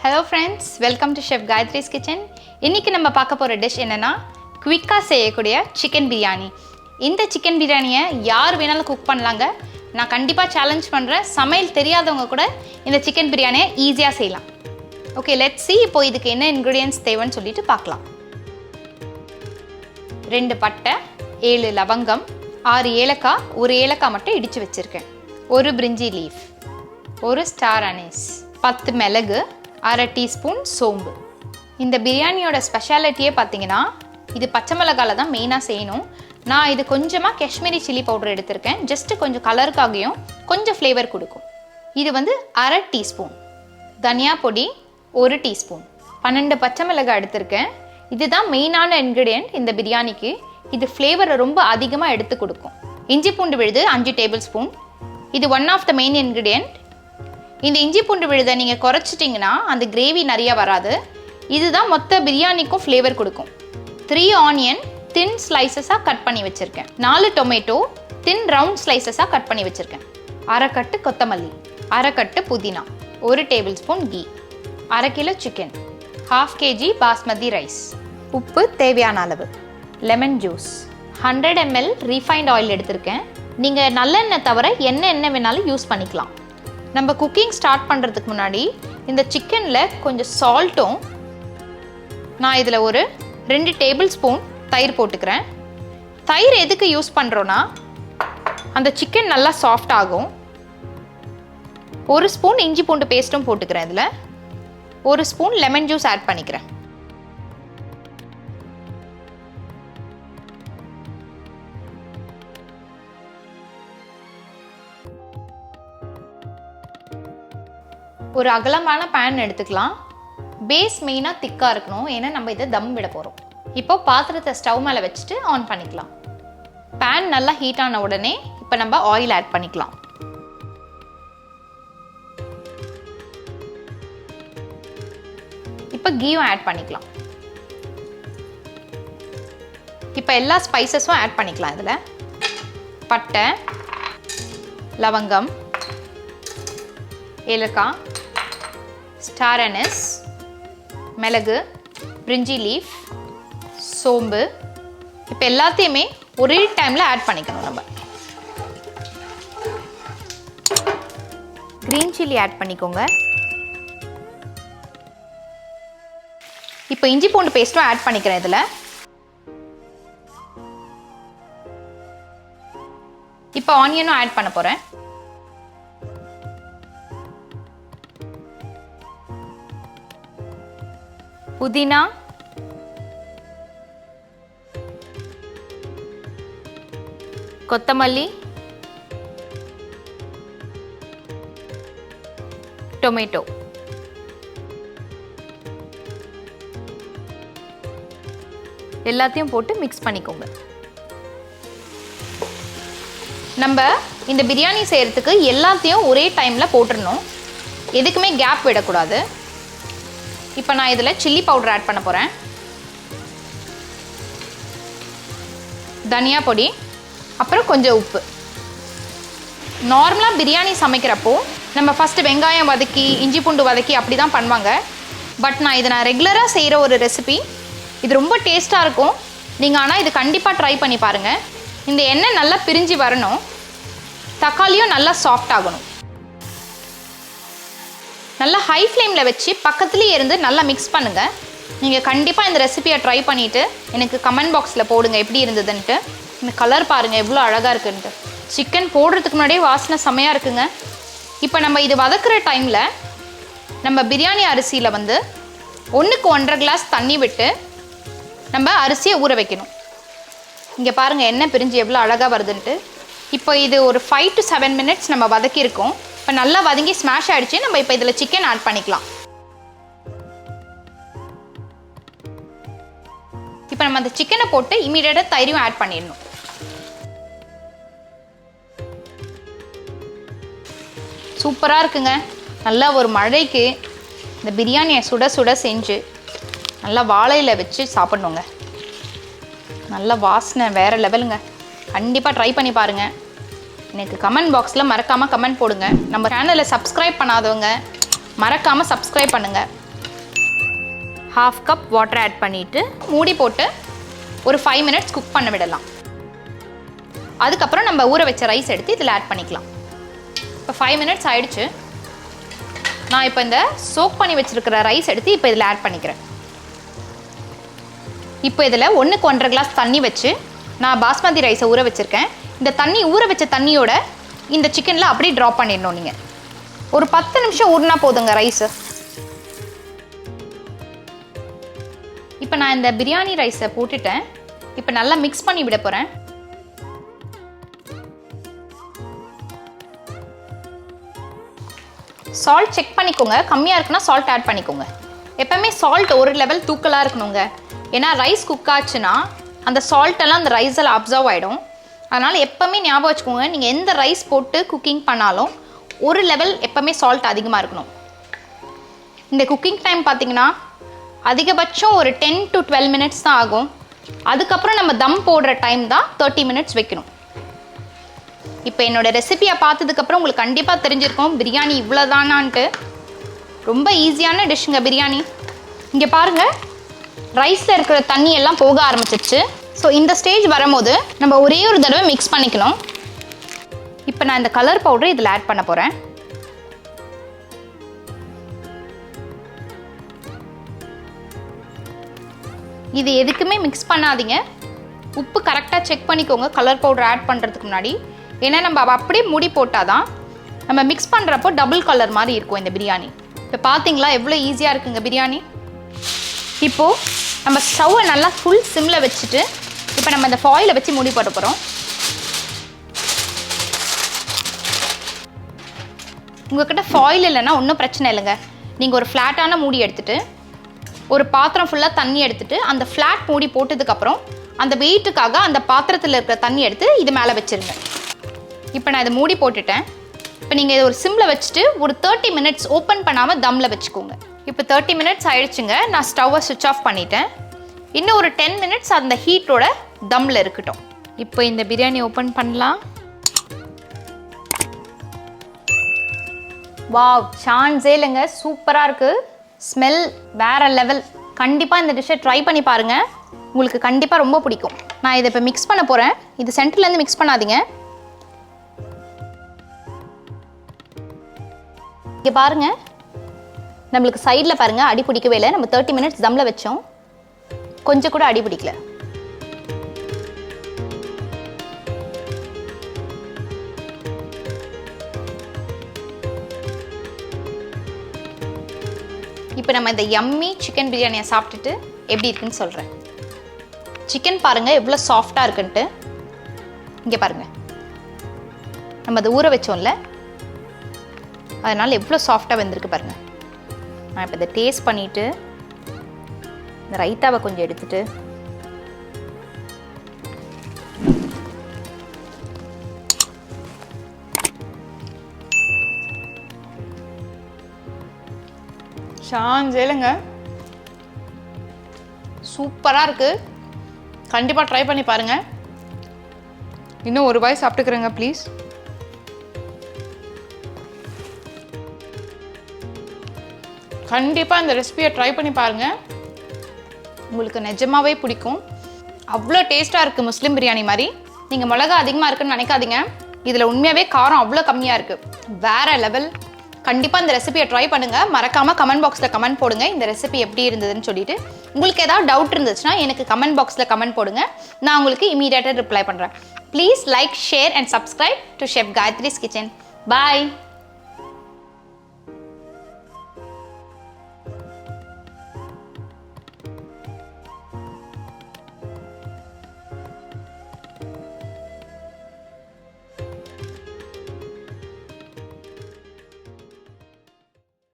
Hello friends, welcome to Chef Gayathri's Kitchen. இன்னைக்கு நம்ம பார்க்க போற டிஷ் என்னன்னா குயிக்கா செய்யக்கூடிய சிக்கன் பிரியாணி. இந்த சிக்கன் பிரியாணியை யார் வேணாலும் குக் பண்ணலாங்க. நான் கண்டிப்பா சேலஞ்ச் பண்றேன். சமையல் தெரியாதவங்க கூட இந்த சிக்கன் பிரியாணியை ஈஸியா செய்யலாம். ஓகே, லெட்ஸ் see இப்போ இதுக்கு என்ன ingredients தேவைன்னு சொல்லிட்டு பார்க்கலாம். 2 பட்டை, 7 லவங்கம், 6 ஏலக்காய், 1 ஏலக்காய் மட்டும் இடிச்சு வச்சிருக்கேன். 1 பிரிஞ்சி லீஃப், 1 ஸ்டார் அனீஸ், 10 மிளகு, 1/2 டீஸ்பூன் சோம்பு. இந்த பிரியாணியோட ஸ்பெஷாலிட்டியே பார்த்தீங்கன்னா இது பச்சை மிளகால தான் மெயினாக செய்யணும். நான் இது கொஞ்சமாக காஷ்மீரி சில்லி பவுடர் எடுத்திருக்கேன். ஜஸ்ட்டு கொஞ்சம் கலருக்காகவும் கொஞ்சம் ஃப்ளேவர் கொடுக்கும். இது வந்து 1/2 டீஸ்பூன் தனியா பொடி, 1 டீஸ்பூன், 12 பச்சை மிளகாய் எடுத்திருக்கேன். இதுதான் மெயினான இன்க்ரீடியன்ட் இந்த பிரியாணிக்கு. இது ஃப்ளேவரை ரொம்ப அதிகமாக எடுத்து கொடுக்கும். இஞ்சி பூண்டு விழுது 5 டேபிள் ஸ்பூன். இது one of the main ingredient. இந்த இஞ்சி பூண்டு விழுதை நீங்கள் குறைச்சிட்டிங்கன்னா அந்த கிரேவி நிறையா வராது. இதுதான் மொத்த பிரியாணிக்கும் ஃப்ளேவர் கொடுக்கும். 3 ஆனியன் தின் ஸ்லைசஸாக கட் பண்ணி வச்சுருக்கேன். 4 டொமேட்டோ தின் ரவுண்ட் ஸ்லைசஸாக கட் பண்ணி வச்சுருக்கேன். 1/2 கட்டு கொத்தமல்லி, 1/2 கட்டு புதினா, 1 table spoon ghee, 1/2 kilo chicken, 1/2 kg basmati rice, உப்பு தேவையான அளவு, lemon juice, 100 ml refined oil எடுத்திருக்கேன். நீங்கள் நல்லெண்ணெய் தவிர எண்ணெய் வேணாலும் யூஸ் பண்ணிக்கலாம். நம்ம குக்கிங் ஸ்டார்ட் பண்ணுறதுக்கு முன்னாடி இந்த சிக்கனில் கொஞ்சம் சால்ட்டும், நான் இதில் ஒரு 2 டேபிள் ஸ்பூன் தயிர் போட்டுக்கிறேன். தயிர் எதுக்கு யூஸ் பண்ணுறோன்னா அந்த சிக்கன் நல்லா சாஃப்ட் ஆகும். 1 ஸ்பூன் இஞ்சி பூண்டு பேஸ்ட்டும் போட்டுக்கிறேன். இதில் 1 ஸ்பூன் லெமன் ஜூஸ் ஆட் பண்ணிக்கிறேன். ஒரு அகலமான பேன் எடுத்துக்கலாம். பேஸ் மெயினாக திக்காக இருக்கணும், ஏன்னா நம்ம இதை தம் விட போகிறோம். இப்போ பாத்திரத்தை ஸ்டவ் மேலே வச்சுட்டு ஆன் பண்ணிக்கலாம். பேன் நல்லா ஹீட் ஆன உடனே இப்போ நம்ம ஆயில் ஆட் பண்ணிக்கலாம். இப்போ கீயும் ஆட் பண்ணிக்கலாம். இப்போ எல்லா ஸ்பைசஸும் ஆட் பண்ணிக்கலாம். இதில் பட்டை, லவங்கம், ஏலக்காய், ஸ்டார் அனீஸ், மிளகு, பிரிஞ்சி லீஃப், சோம்பு. இப்போ எல்லாத்தையுமே ஒரே டைமில் ஆட் பண்ணிக்கணும். நம்ம கிரீன் சில்லி ஆட் பண்ணிக்கோங்க. இப்போ இஞ்சி பூண்டு பேஸ்ட்டும் ஆட் பண்ணிக்கிறேன். இதில் இப்போ ஆனியனும் ஆட் பண்ண போகிறேன். புதினா, கொத்தமல்லி, டொமேட்டோ, எல்லாத்தையும் போட்டு மிக்ஸ் பண்ணிக்கோங்க. நம்ம இந்த பிரியாணி செய்யறதுக்கு எல்லாத்தையும் ஒரே டைமில் போட்டுடணும். எதுக்குமே கேப் விடக்கூடாது. இப்போ நான் இதில் சில்லி பவுடர் ஆட் பண்ண போகிறேன். தனியா பொடி, அப்புறம் கொஞ்சம் உப்பு. நார்மலாக பிரியாணி சமைக்கிறப்போ நம்ம ஃபஸ்ட்டு வெங்காயம் வதக்கி இஞ்சி பூண்டு வதக்கி அப்படி தான் பண்ணுவாங்க. பட் நான் ரெகுலராக செய்கிற ஒரு ரெசிபி. இது ரொம்ப டேஸ்ட்டாக இருக்கும். நீங்கள் ஆனால் இது கண்டிப்பாக ட்ரை பண்ணி பாருங்கள். இந்த எண்ணெய் நல்லா பிரிஞ்சு வரணும். தக்காளியும் நல்லா சாஃப்ட் ஆகணும். நல்லா ஹை ஃப்ளேமில் வச்சு பக்கத்துலேயே இருந்து நல்லா மிக்ஸ் பண்ணுங்கள். நீங்கள் கண்டிப்பாக இந்த ரெசிபியை ட்ரை பண்ணிவிட்டு எனக்கு கமெண்ட் பாக்ஸில் போடுங்க எப்படி இருந்ததுன்ட்டு. இந்த கலர் பாருங்கள் எவ்வளோ அழகாக இருக்குன்ட்டு. சிக்கன் போடுறதுக்கு முன்னாடியே வாசனை செமையாக இருக்குங்க. இப்போ நம்ம இது வதக்குற டைமில் நம்ம பிரியாணி அரிசியில் வந்து 1க்கு 1.5 கிளாஸ் தண்ணி விட்டு நம்ம அரிசியை ஊற வைக்கணும். இங்கே பாருங்கள் எண்ணெய் பிரிஞ்சு எவ்வளோ அழகாக வருதுன்ட்டு. இப்போ இது ஒரு 5 to 7 மினிட்ஸ் நம்ம வதக்கியிருக்கோம். இப்போ நல்லா வதங்கி ஸ்மாஷ் ஆகிடுச்சு. நம்ம இப்போ இதில் சிக்கன் ஆட் பண்ணிக்கலாம். இப்போ நம்ம அந்த சிக்கனை போட்டு இமீடியட்டாக தயிரையும் ஆட் பண்ணிடணும். சூப்பராக இருக்குங்க. நல்லா ஒரு மழைக்கு இந்த பிரியாணியை சுட சுட செஞ்சு நல்லா வாழையில் வச்சு சாப்பிட்ணுங்க. நல்ல வாசனை வேறு லெவலுங்க. கண்டிப்பாக ட்ரை பண்ணி பாருங்கள். எனக்கு கமெண்ட் பாக்ஸில் மறக்காமல் கமெண்ட் போடுங்க. நம்ம சேனலை சப்ஸ்கிரைப் பண்ணாதவங்க மறக்காமல் சப்ஸ்கிரைப் பண்ணுங்கள். 1/2 கப் வாட்டர் ஆட் பண்ணிவிட்டு மூடி போட்டு ஒரு 5 மினிட்ஸ் குக் பண்ண விடலாம். அதுக்கப்புறம் நம்ம ஊற வச்ச ரைஸ் எடுத்து இதில் ஆட் பண்ணிக்கலாம். இப்போ 5 மினிட்ஸ் ஆயிடுச்சு. நான் இப்போ இந்த சோக் பண்ணி வச்சுருக்கிற ரைஸ் எடுத்து இப்போ இதில் ஆட் பண்ணிக்கிறேன். இப்போ இதில் 1க்கு 1.5 கிளாஸ் தண்ணி வச்சு நான் பாஸ்மதி ரைஸை ஊற வச்சுருக்கேன். இந்த தண்ணி ஊற வச்ச தண்ணியோட இந்த சிக்கனில் அப்படியே ட்ராப் பண்ணிடணும். நீங்கள் ஒரு 10 நிமிஷம் ஊறினா போதுங்க ரைஸு. இப்போ நான் இந்த பிரியாணி ரைஸை போட்டுட்டேன். இப்போ நல்லா மிக்ஸ் பண்ணி விட போகிறேன். சால்ட் செக் பண்ணிக்கோங்க. கம்மியாக இருக்குன்னா சால்ட் ஆட் பண்ணிக்கோங்க. எப்போவுமே சால்ட் ஒரு லெவல் தூக்கலாக இருக்கணுங்க. ஏன்னா ரைஸ் குக் ஆச்சுன்னா அந்த சால்ட்டெல்லாம் அந்த ரைஸில் அப்சர்வ் ஆகிடும். அதனால் எப்போவுமே ஞாபகம் வச்சுக்கோங்க, நீங்கள் எந்த ரைஸ் போட்டு குக்கிங் பண்ணாலும் ஒரு லெவல் எப்போவுமே சால்ட் அதிகமாக இருக்கணும். இந்த குக்கிங் டைம் பார்த்தீங்கன்னா அதிகபட்சம் ஒரு 10 to 12 மினிட்ஸ் தான் ஆகும். அதுக்கப்புறம் நம்ம தம் போடுற டைம் தான் 30 மினிட்ஸ் வைக்கணும். இப்போ என்னோடய ரெசிபியை பார்த்ததுக்கப்புறம் உங்களுக்கு கண்டிப்பாக தெரிஞ்சிருக்கும் பிரியாணி இவ்வளோதானான்ட்டு. ரொம்ப ஈஸியான டிஷ்ஷுங்க பிரியாணி. இங்கே பாருங்கள், ரைஸில் இருக்கிற தண்ணி எல்லாம் போக ஆரம்பிச்சிருச்சு. ஸோ இந்த ஸ்டேஜ் வரும்போது நம்ம ஒரே ஒரு தடவை மிக்ஸ் பண்ணிக்கணும். இப்போ நான் இந்த கலர் பவுடர் இதில் ஆட் பண்ண போகிறேன். இது எதுக்குமே மிக்ஸ் பண்ணாதீங்க. உப்பு கரெக்டாக செக் பண்ணிக்கோங்க கலர் பவுடர் ஆட் பண்ணுறதுக்கு முன்னாடி. ஏன்னா நம்ம அப்படியே மூடி போட்டால் தான் நம்ம மிக்ஸ் பண்ணுறப்போ டபுள் கலர் மாதிரி இருக்கும் இந்த பிரியாணி. இப்போ பார்த்தீங்களா எவ்வளோ ஈஸியாக இருக்குங்க பிரியாணி. இப்போது நம்ம ஸ்டவ்வை நல்லா ஃபுல் சிம்மில் வச்சுட்டு இப்போ நம்ம இந்த ஃபாயிலை வச்சு மூடி போட போகிறோம். உங்கள்கிட்ட ஃபாயில் இல்லைன்னா ஒன்றும் பிரச்சனை இல்லைங்க. நீங்கள் ஒரு ஃப்ளாட்டான மூடி எடுத்துகிட்டு ஒரு பாத்திரம் ஃபுல்லாக தண்ணி எடுத்துகிட்டு அந்த ஃப்ளாட் மூடி போட்டதுக்கப்புறம் அந்த வெயிட்டுக்காக அந்த பாத்திரத்தில் இருக்கிற தண்ணி எடுத்து இது மேலே வச்சுருங்க. இப்போ நான் இதை மூடி போட்டுட்டேன். இப்போ நீங்கள் இதை ஒரு சிம்மில் வச்சுட்டு ஒரு 30 மினிட்ஸ் ஓப்பன் பண்ணாமல் தம்மில் வச்சுக்கோங்க. இப்போ 30 மினிட்ஸ் ஆயிடுச்சுங்க. நான் ஸ்டவ்வை சுவிட்ச் ஆஃப் பண்ணிட்டேன். இன்னும் ஒரு 10 மினிட்ஸ் அந்த ஹீட்டோட தம்மில் இருக்கட்டும். இப்போ இந்த பிரியாணி ஓப்பன் பண்ணலாம். வாவ், சான்ஸே இல்லைங்க, சூப்பராக இருக்குது. ஸ்மெல் வேறு லெவல். கண்டிப்பாக இந்த டிஷ்ஷை ட்ரை பண்ணி பாருங்கள், உங்களுக்கு கண்டிப்பாக ரொம்ப பிடிக்கும். நான் இதை இப்போ மிக்ஸ் பண்ண போகிறேன். இது சென்டர்லேருந்து மிக்ஸ் பண்ணாதீங்க. இங்கே பாருங்கள், நம்மளுக்கு சைடில் பாருங்கள் அடி பிடிக்கவே இல்லை. நம்ம 30 மினிட்ஸ் தம்மில் வச்சோம், கொஞ்சம் கூட அடி பிடிக்கல. இப்போ நம்ம இந்த யம்மி சிக்கன் பிரியாணியை சாப்பிட்டுட்டு எப்படி இருக்குன்னு சொல்கிறேன். சிக்கன் பாருங்கள் எவ்வளோ சாஃப்டாக இருக்குன்ட்டு. இங்கே பாருங்கள், நம்ம அதை ஊற வச்சோம்ல, அதனால் எவ்வளோ சாஃப்டாக வெந்திருக்கு பாருங்கள். நான் இப்போ இதை டேஸ்ட் பண்ணிவிட்டு இந்த ரைத்தாவை கொஞ்சம் எடுத்துட்டு சான்ஸே இல்லைங்க, சூப்பராக இருக்குது. கண்டிப்பாக ட்ரை பண்ணி பாருங்கள். இன்னும் ஒரு வாய் சாப்பிட்டுக்கிறேங்க ப்ளீஸ். கண்டிப்பாக இந்த ரெசிபியை ட்ரை பண்ணி பாருங்கள், உங்களுக்கு நிஜமாவே பிடிக்கும். அவ்வளோ டேஸ்ட்டாக இருக்குது, முஸ்லீம் பிரியாணி மாதிரி. நீங்கள் மிளகா அதிகமாக இருக்குன்னு நினைக்காதீங்க, இதில் உண்மையாகவே காரம் அவ்வளோ கம்மியாக இருக்குது. வேறு லெவல். கண்டிப்பாக இந்த ரெசிபியை ட்ரை பண்ணுங்கள். மறக்காமல் கமெண்ட் பாக்ஸில் கமெண்ட் போடுங்க இந்த ரெசிபி எப்படி இருந்ததுன்னு சொல்லிட்டு. உங்களுக்கு ஏதாவது டவுட் இருந்துச்சுன்னா எனக்கு கமெண்ட் பாக்ஸில் கமெண்ட் போடுங்க, நான் உங்களுக்கு இமீடியட்டாக ரிப்ளை பண்ணுறேன். Please like, share and subscribe to chef Gayathri's kitchen. Bye.